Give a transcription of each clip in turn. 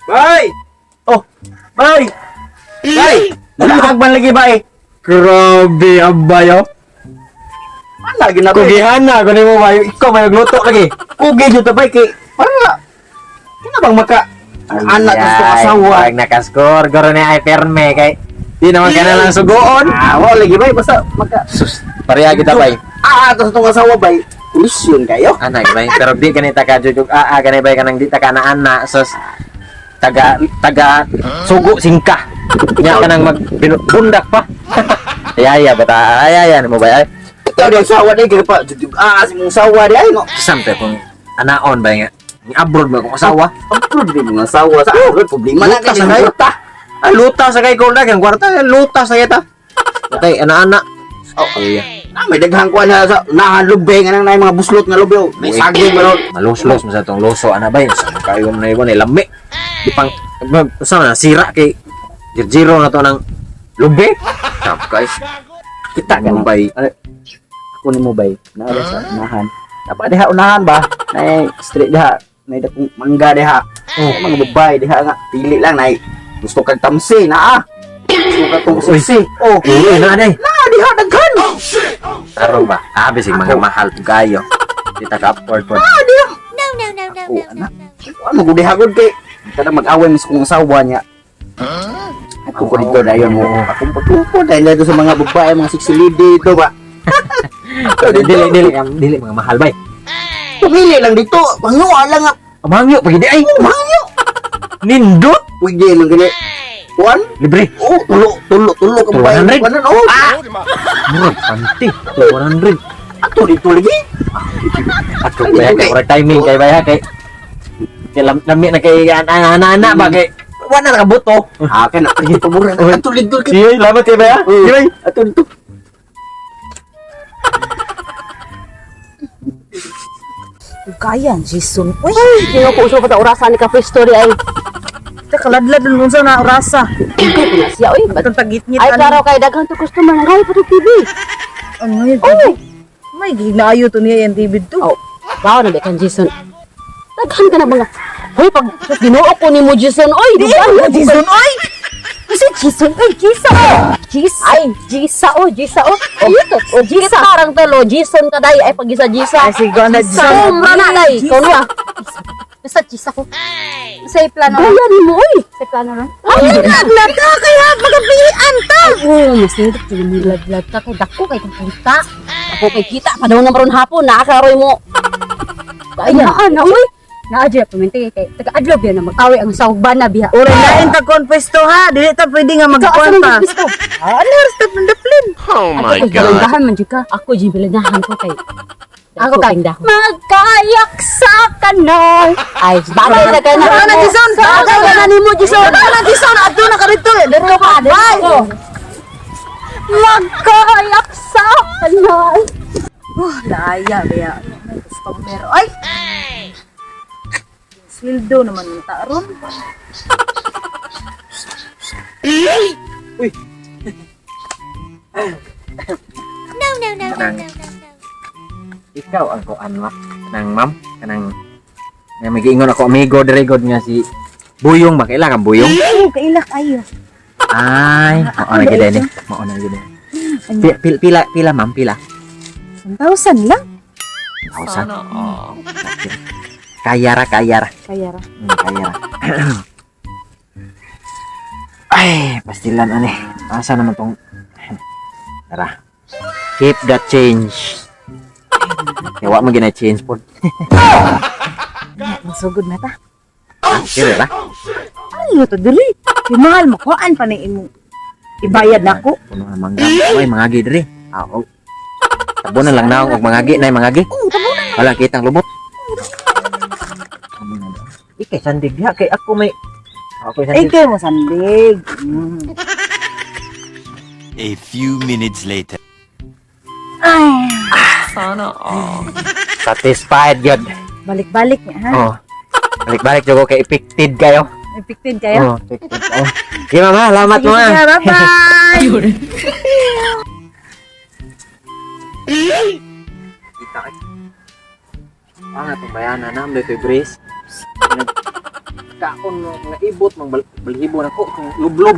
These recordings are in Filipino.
Bay! Oh, bay! Bay! Nalahagban lagi bay. Grabe, abayo. Wala ginabay. Kugihan na, kunin mo bay. Ikaw may nagluto lagi. Kugi dito to bay kay. Para. Kina bang maka anak gusto asawa. Pag nakaskor, garo ni ay perme kay di naman ka na lang sugoon. Wala lagi bay basta maka. Sus, pareha kita bay. Tapos itong asawa bay. Kulisyon kayo. Anak bay, pero di kanita ka jujug ganay bay kanang di ta ka na ana sus taga sugo singka. Nya ka nang magbundak pa. Ayaya bata, ayaya mo bay. Ikaw di asawa di kaya pa. Jujug si mong asawa di ay no. Sampai kung anaon bay nga. Ni abroad ba kung asawa? Upload din mga asawa sa abroad. Problema na Luta sa kayo. kayo. Luta sa kay gold ang kwarta, luta sa kita. Kay ana-ana. Oh, iya. May daghang kuan na sa nahalubay nga nang mga buslot nga lubi. May saging meron. Maluslos mo sa tong loso ana bay sa kayo na ibon ay lami. Di pang sa na sira kay Jiro na to ng lubi. Tap guys. Kita ka bay. Ako ni mo bay. Naala sa unahan. Dapat diha unahan ba? Nay street diha. Nay dakong mangga diha. Oh, mga babay diha nga pili lang nay. Gusto kag tamsi na ah. Gusto kag tong sisi. Oh, Na day. na diha daghan. Tarong ba? Abis yung mga mahal to kayo. Di ta ka afford po. Ah, diha. No. Oh, anak. Ano gud diha gud kay kada mag-away mis kong asawa niya. Ako ko dito dayon mo. Akong pagtupo dahil dito sa mga babae, mga sexy lady dito ba. Dili mga mahal bay. Pumili lang dito. Panguha lang nga. Amangyo pag di ay. Mangyo. Nindot. Pwede lang gani. Kuan? Libre. Oh, tulo ka ba? 100? Kuanan oh. Murag panti. 100. Ato dito lagi. Ako kaya kay ora timing kay bay ha kay lami na kay ana ba kay wala na kabuto. Kana pergi pemurah. Ato dito kay. Sige, salamat kay bay ha. Sige bay. Ato dito. Kayan, Jason. Uy, Sino ko uso pa orasan ni Cafe Story ay kaladlad nun sa na orasa. hindi na siya oy. Batang tagit-ngit. Ay klaro kay daghan to customer nang gay pa to TV. Ano yun? Oh, May ginaayo to niya yung TV to. oh. Bawo na kan Jason. Daghan ka na mga. Hoy pag Ginoo ko ni mo Jason oy, di ba? Jason, oy! Kasi Jason ay Jisa. Jisa ay Jisa oh, Jisa oh. Oh, ito. Oh, Jisa parang telo Jason ka dai ay pag isa Jisa. Ay, sige, na Jason. Sombra na dai. Jisa. Kono ah. Basta Jisa ko. Sa plano. Bayan mo oy. Sa plano ron. Ay, naglag ka kaya pagpilian ta. Oh, mas hindi ko nilaglag ka kay dako kay kita. Ako kay kita pa daw na maron hapon nakakaroy mo. Bayan na oy. Naadya paminti kay taga-adlaw biya na mag-awi ang sawban na biya. Uri lain ta confess to ha. Dili ta pwede nga magkwanta. Ano stop ng daplin? Oh my Ako god. kay man jud ka. Ako jud bilanahan ko kay. Ako kay magkayak sa kanal. Ay, babay na ka na. Ano na Jason? Babay na ni mo Jason. Ano na Jason? Ato na ka rito. Dito ka. Bye. Magkayak sa kanal. Daya biya. Customer. Ay. Sweldo naman yung taron. Ikaw ang kuan ma kanang ma'am kanang nga magiingon ako amigo dire god nga si Buyong ba kailangan Buyong? Kailak ayo. Ay, mao na gid ni. Mao na gid. Pila ma'am pila. 1,000 lang. Pausan. Kaya ra. Kaya ra. Kaya ra. Ay, pastilan ani. Asa naman tong tara. Keep that change. Kaya wa mo gina change pod. Masugod na ta. Kira ra. Ano to dili? Mahal mo kuan pa ni imo. Ibayad nako. Puno na mangga. Ay, mangagi diri. Oo. Tabo na lang na og mangagi nay mangagi. Wala kitang lubot. Ikay sandig diha kay ako may ako sandig. Ikaw mo sandig. A few minutes later. Ay, Satisfied gyud. balik-balik niya ha. Oh. Balik-balik jud ko kay affected kayo. Effective kayo. Oh, affected. Oh. Di mama, salamat Sige, mo. sige, bye-bye. Kita kay. Ang atong bayanan na, Mloy Grace. kaon nga ibot mang balhibo nako kung lublob.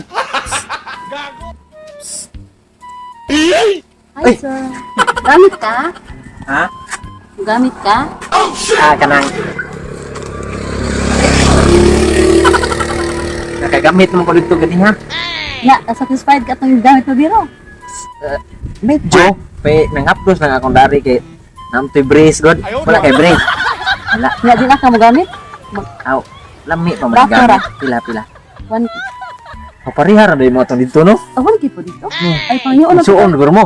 Hi, sir. Gamit ka? Ha? Gamit ka? Kanang nakagamit mo ko dito gani ha. Ya, satisfied ka itong gamit mo biro. Medyo nang hapdos nang akong dari kay namtoy brace god. Wala kay brace. Wala. Ya, di na ka mo gamit? Aw, lami pa man Bakura. gamit. Pila. One, Paparihar na mo atong dito no. one key po dito. Ay, pangyoon na Suon tika. guro mo.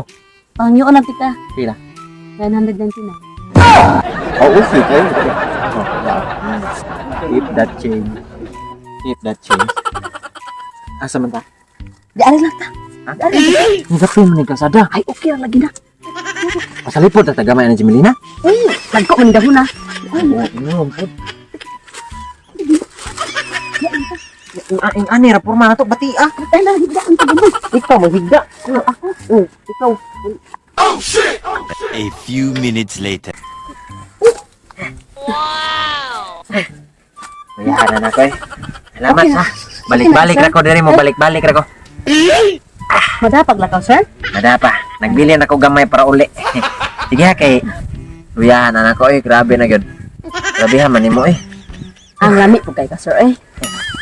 Pangyoon na tika. Pila. 999. Oh, usi kayo. Keep that change. Keep that change. Asa man ta? Di ari lang ta. Ha? Ang gapi mo ni kasada. Ay, okay lang lagi na. Pasalipod ta tagamay na Jimelina. Lagko man daw na. Oh, no, Ang ani ra porma na to bati ah. Ay, nahigdaan ka mo. Ikaw mahigda. Ako. Ikaw. A few minutes later. Bayaran na ko eh. Salamat ha. Balik-balik ra ko diri mo balik-balik ra ko. Madapag lakaw, sir? Ada pa. Nagbili na ko gamay para uli. Sige ha kay luyahan na ko eh. Grabe na gyud. Grabe ha man nimo eh. Ang lami po kay ka, sir, eh.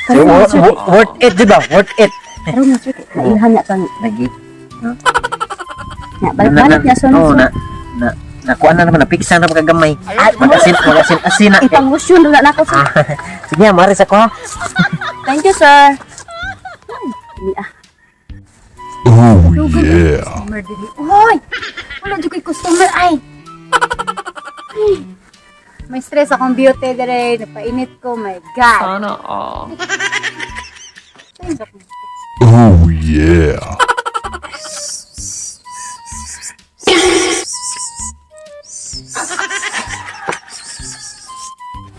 So, worth it jud ba? Worth it. Pero nga, sir, naihan niya kang, Lagi. balik-balik niya, sir. Oh, nakuha na naman, napiksa na pagkagamay. Magasin na. Ipang-motion na ako, sir. Sige, maris ako ha. Thank you, sir. Oh yeah. Customer dili. Hoy! Wala dyan kay customer, ay! May stress akong beauty dire. Napainit ko, my God. Sana all. Oh yeah.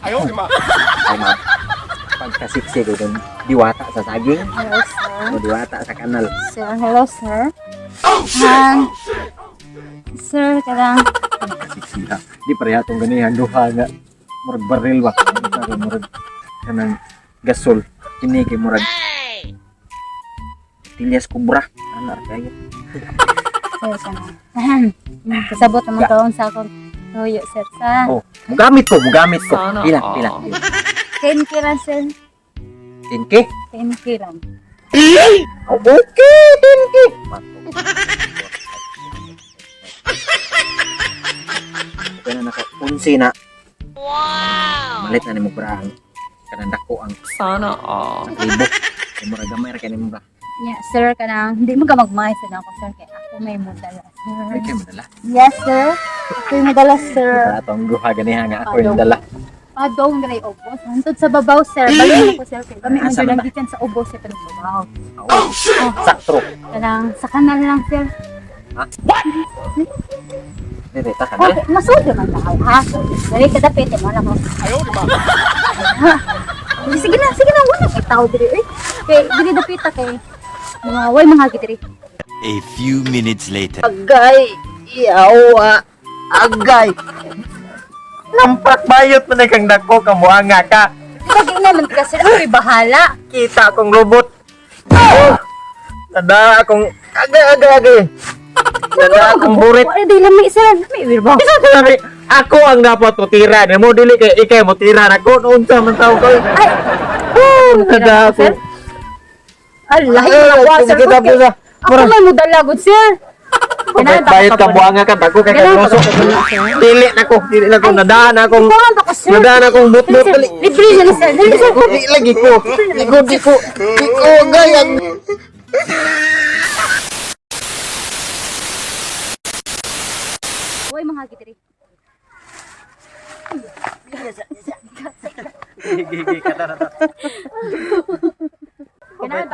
Ay, ma'am. Pagkasiksi ko dun, diwata sa saging, Hello, sir. o diwata sa kanal. Sir, hello, sir. Sir, kadang. Pagkasiksi ha. Di pareha itong ganihan, duha nga. Murag baril ba? Murag kanang gasol. Kini kay murag Tilyas Kubra. Ano kayo? Sir, kadang. Kasabot naman kaon sa akong tuyo, sir. Sa Oh, mugamit ko. Sana Pila. all. 10 kiran, sir. 10K? 10 kiran. Oh, okay, 10K. Okay na naka-unsi na. Wow! Malit na ni mo brang. Kanang dako ang Sana all. libo. Kay murag gamay ra kay nimo ba? Yeah, sir, kadang. Hindi mo ka magmahal sa ako, sir. Kaya ako may mudala, sir. Ay kay madala. Yes, sir. Ako yung mudala, sir. Atong duha ganiha nga ako yung dala. Adong dali ubos. Hantod sa babaw, sir. Balik mo ko, sir. Kami ang Asa lang ba? gikan sa ubos, sir. Pero babaw. Oh, sakto. Kadang sa kanal lang, sir. Dire ta kana. Okay, masud naman tayo, ha? Dali ka dapit, mo na mo. Ha? Sige na, wala kay tao diri, eh. Kay dili dapit ta kay mga way mga diri. A few minutes later. Agay, yawa. Agay. Nampak bayot man kang dako kamuanga ka. Lagi naman ka, sir. Ay, bahala. Kita akong lubot. Nada akong agay. Nada akong burit. Ay, di lami, sir. Lami, wirbaw. Sabi, ako ang dapat mutira. Mo dili kay ikay mutira na ko noon sa man tao ko. Ay, Nada ako. Allah, ilawa, sir. Kita po sa. Ako may mudala, good, sir. Bayot ka buanga ka dako kay karoso. Dili na ko nadaan akong Kuhan pa ko, sir. nadaan akong butbut dali. Libre dyan, sir. Dali, sir. Di lagi ko. Di ko gayang. Uy, mga gitri. Gigi kata na to.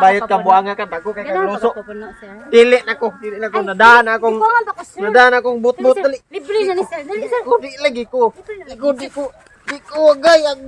Bayot ka buanga ka dako kay karoso. Dili na ko nadaan akong Kuhan pa ko, sir. nadaan akong butbut dali. Libre dyan, sir. Dali, sir. Di lagi ko. Di ko gayang.